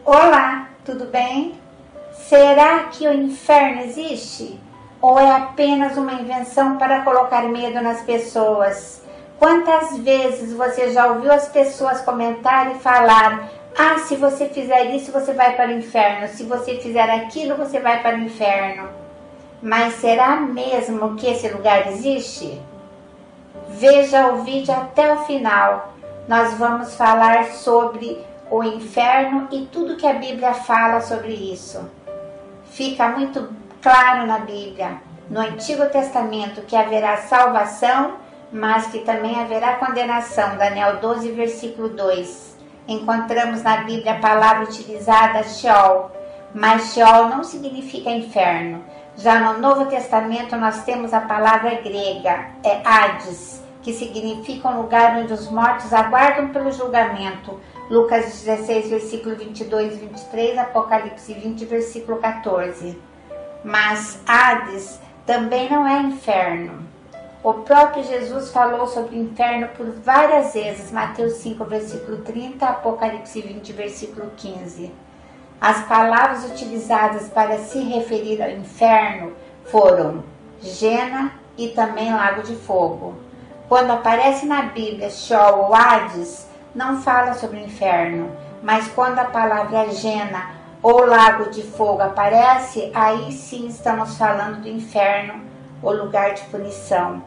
Olá, tudo bem? Será que o inferno existe? Ou é apenas uma invenção para colocar medo nas pessoas? Quantas vezes você já ouviu as pessoas comentarem e falar: ah, se você fizer isso, você vai para o inferno. Se você fizer aquilo, você vai para o inferno. Mas será mesmo que esse lugar existe? Veja o vídeo até o final. Nós vamos falar sobre o inferno e tudo que a Bíblia fala sobre isso. Fica muito claro na Bíblia, no Antigo Testamento, que haverá salvação, mas que também haverá condenação. Daniel 12, versículo 2. Encontramos na Bíblia a palavra utilizada Sheol, mas Sheol não significa inferno. Já no Novo Testamento nós temos a palavra grega, Hades, que significa um lugar onde os mortos aguardam pelo julgamento. Lucas 16, versículo 22 e 23, Apocalipse 20, versículo 14. Mas Hades também não é inferno. O próprio Jesus falou sobre o inferno por várias vezes, Mateus 5, versículo 30, Apocalipse 20, versículo 15. As palavras utilizadas para se referir ao inferno foram Gena e também Lago de Fogo. Quando aparece na Bíblia Sheol ou Hades, não fala sobre o inferno, mas quando a palavra Gena ou Lago de Fogo aparece, aí sim estamos falando do inferno, o lugar de punição.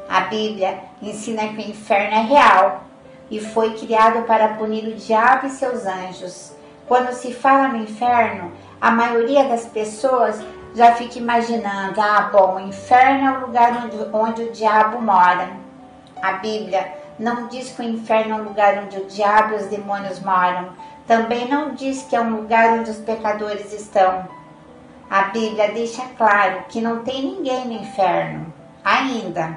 A Bíblia ensina que o inferno é real e foi criado para punir o diabo e seus anjos. Quando se fala no inferno, a maioria das pessoas já fica imaginando: ah, bom, o inferno é o lugar onde o diabo mora. A Bíblia não diz que o inferno é um lugar onde o diabo e os demônios moram. Também não diz que é um lugar onde os pecadores estão. A Bíblia deixa claro que não tem ninguém no inferno, ainda.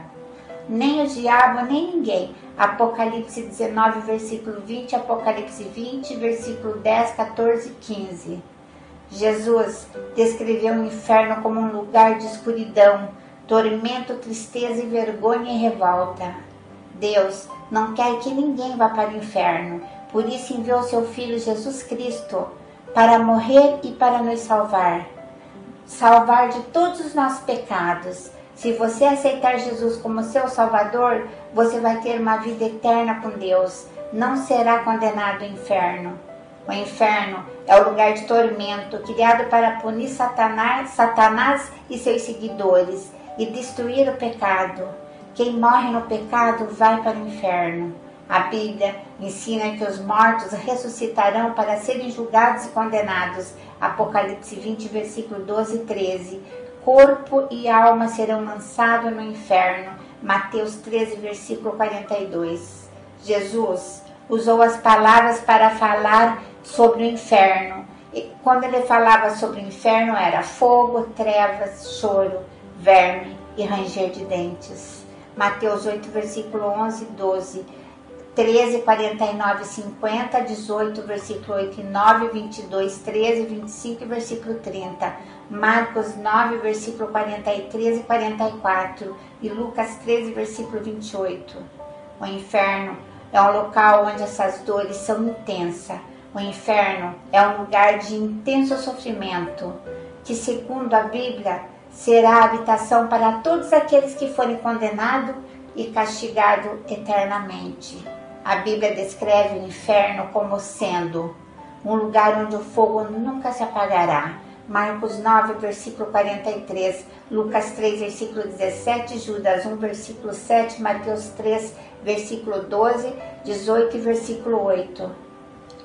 Nem o diabo, nem ninguém. Apocalipse 19, versículo 20, Apocalipse 20, versículo 10, 14 e 15. Jesus descreveu o inferno como um lugar de escuridão, tormento, tristeza e vergonha e revolta. Deus não quer que ninguém vá para o inferno, por isso enviou seu Filho Jesus Cristo para morrer e para nos salvar de todos os nossos pecados. Se você aceitar Jesus como seu Salvador, você vai ter uma vida eterna com Deus, não será condenado ao inferno. O inferno é o lugar de tormento criado para punir Satanás e seus seguidores e destruir o pecado. Quem morre no pecado vai para o inferno. A Bíblia ensina que os mortos ressuscitarão para serem julgados e condenados. Apocalipse 20, versículo 12 e 13. Corpo e alma serão lançados no inferno. Mateus 13, versículo 42. Jesus usou as palavras para falar sobre o inferno. E quando ele falava sobre o inferno era fogo, trevas, choro, verme e ranger de dentes. Mateus 8, versículo 11 e 12, 13, 49 e 50, 18, versículo 8 e 9, 22, 13, 25 e versículo 30, Marcos 9, versículo 43 e 44 e Lucas 13, versículo 28. O inferno é um local onde essas dores são intensas. O inferno é um lugar de intenso sofrimento, que segundo a Bíblia será a habitação para todos aqueles que forem condenados e castigados eternamente. A Bíblia descreve o inferno como sendo um lugar onde o fogo nunca se apagará. Marcos 9, versículo 43, Lucas 3, versículo 17, Judas 1, versículo 7, Mateus 3, versículo 12, 18 e versículo 8.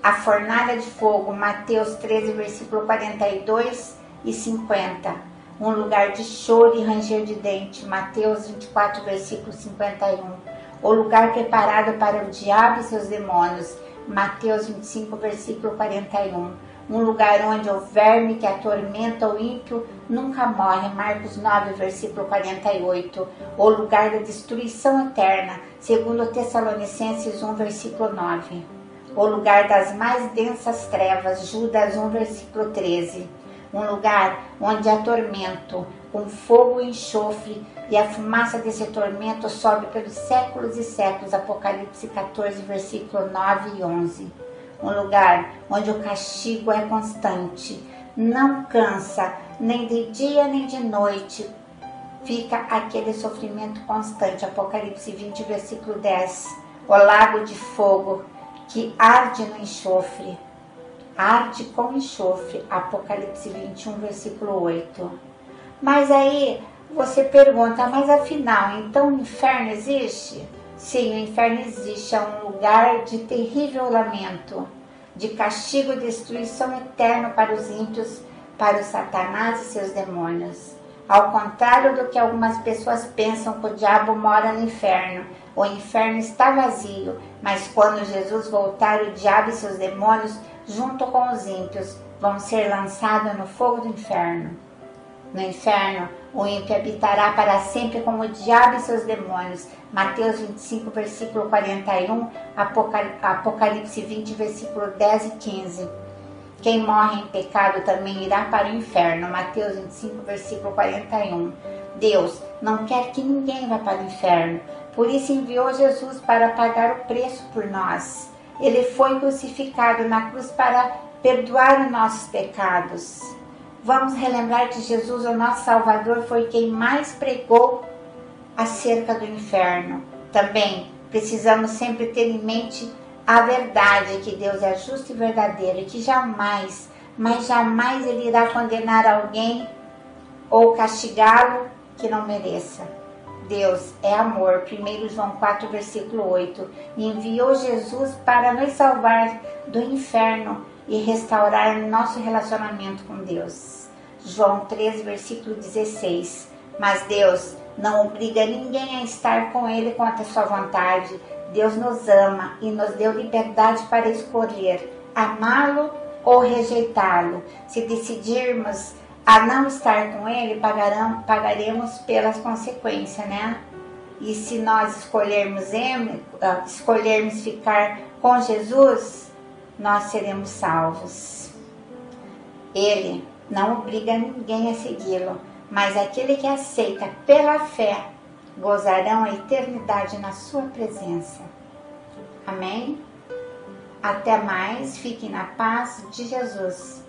A fornalha de fogo, Mateus 13, versículo 42 e 50. Um lugar de choro e ranger de dente, Mateus 24, versículo 51. O lugar preparado para o diabo e seus demônios, Mateus 25, versículo 41. Um lugar onde o verme que atormenta o ímpio nunca morre, Marcos 9, versículo 48. O lugar da destruição eterna, segundo Tessalonicenses 1, versículo 9. O lugar das mais densas trevas, Judas 1, versículo 13. Um lugar onde há tormento, com fogo e enxofre, e a fumaça desse tormento sobe pelos séculos e séculos, Apocalipse 14, versículo 9 e 11. um lugar onde o castigo é constante, não cansa, nem de dia nem de noite, fica aquele sofrimento constante. Apocalipse 20, versículo 10. O lago de fogo que arde no enxofre, arde com enxofre. Apocalipse 21, versículo 8. Mas aí você pergunta, mas afinal, então o inferno existe? Sim, o inferno existe, é um lugar de terrível lamento, de castigo e destruição eterno para os ímpios, para o Satanás e seus demônios. Ao contrário do que algumas pessoas pensam que o diabo mora no inferno, o inferno está vazio, mas quando Jesus voltar, o diabo e seus demônios, junto com os ímpios, vão ser lançados no fogo do inferno. No inferno, o ímpio habitará para sempre com o diabo e seus demônios. Mateus 25, versículo 41, Apocalipse 20, versículo 10 e 15. Quem morre em pecado também irá para o inferno. Mateus 25, versículo 41. Deus não quer que ninguém vá para o inferno. Por isso enviou Jesus para pagar o preço por nós. Ele foi crucificado na cruz para perdoar os nossos pecados. Vamos relembrar que Jesus, o nosso Salvador, foi quem mais pregou acerca do inferno. Também precisamos sempre ter em mente a verdade, que Deus é justo e verdadeiro e que jamais, mas jamais Ele irá condenar alguém ou castigá-lo que não mereça. Deus é amor. 1 João 4, versículo 8. Enviou Jesus para nos salvar do inferno e restaurar nosso relacionamento com Deus. João 3, versículo 16. Mas Deus não obriga ninguém a estar com Ele contra a sua vontade. Deus nos ama e nos deu liberdade para escolher amá-lo ou rejeitá-lo. Se decidirmos a não estar com Ele, pagaremos pelas consequências, né? E se nós escolhermos ficar com Jesus, nós seremos salvos. Ele não obriga ninguém a segui-lo, mas aquele que aceita pela fé gozarão a eternidade na sua presença. Amém? Até mais, fiquem na paz de Jesus.